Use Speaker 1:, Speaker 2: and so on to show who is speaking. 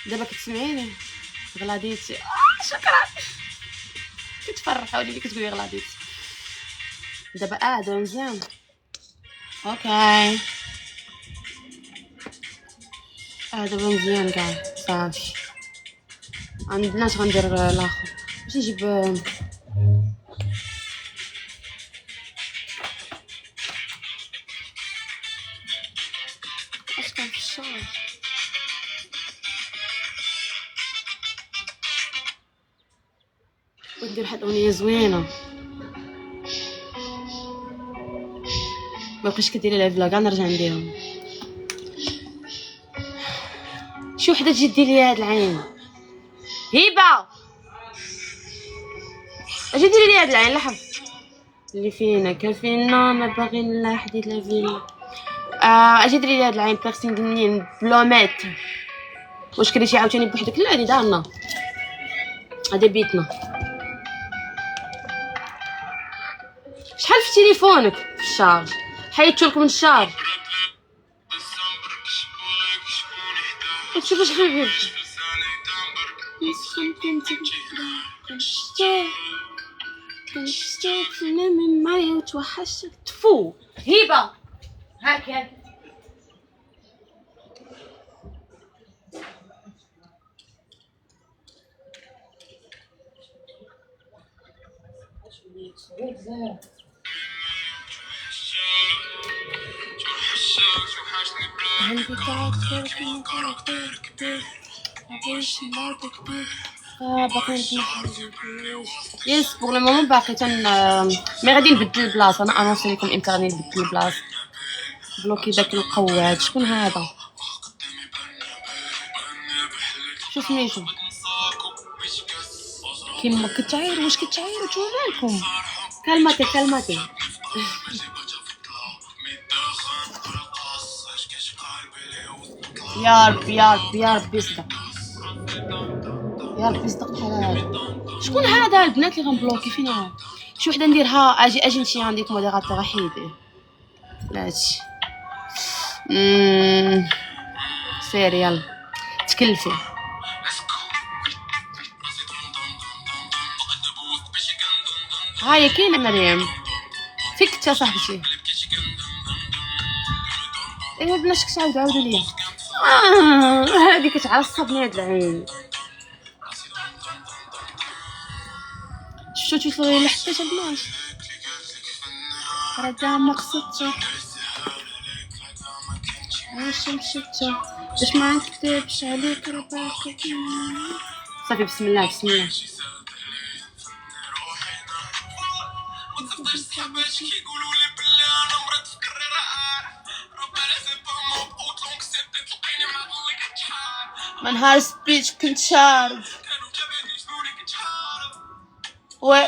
Speaker 1: دابا كتسمعيني غلاديتي. شكرا كتفرحوني ملي كتقولي غلاديتي. دابا دابا مزيان. اوكي دابا مزيان كاع صافي. عندنا اش غندير الاخر باش نجيب اش كان في الشارع. وندير واحد الاغنيه زوينه مابقيتش كديري لها فلا كاع نرجع نديرهم. شي وحده تجي دير لي هاد العين. هبه اجي ديري لي هاد العين لحظه اللي فينا كفينا ما باغي لا حد يدير فينا. اجي ديري لي هاد العين بيرسينغ منين بلوميت. واش كريتي عاوتاني بوحدك؟ لا هادي دارنا هادي بيتنا. شحال في تليفونك في الشارج؟ حيدتولك من الشارج. شوف شحال غير كنشتاق من معايا وتوحشتك تفو. هبه هاك باقي يس بوغ لو مومون باقي مي غادي نبدل البلاصه. انا انونسي لكم امتى غادي نبدل البلاصه. بلوكي داك القواد شكون هذا؟ شو سميتو؟ كيما كتعاير واش كتعايروا توالكم؟ كلماتي يا ربي صدق بحال هذا. شكون هذا البنات اللي غنبلوكي فينا؟ شي وحده نديرها اجي نمشي عندك موديراتور حيدي لا هادشي. سيري يلا تكلفي. هاي كاينه مريم فيك يا صاحبتي. ايوا بلاش عاودوا ليا. هذه كتعصبني هاد العين. شفتو تيطلعوا لي حتى البنات راه كاع ما قصدتو واش مشيتو باش ما نكذبش عليك راه باقي. صافي بسم الله ما نهار سبيتش كنت شارب و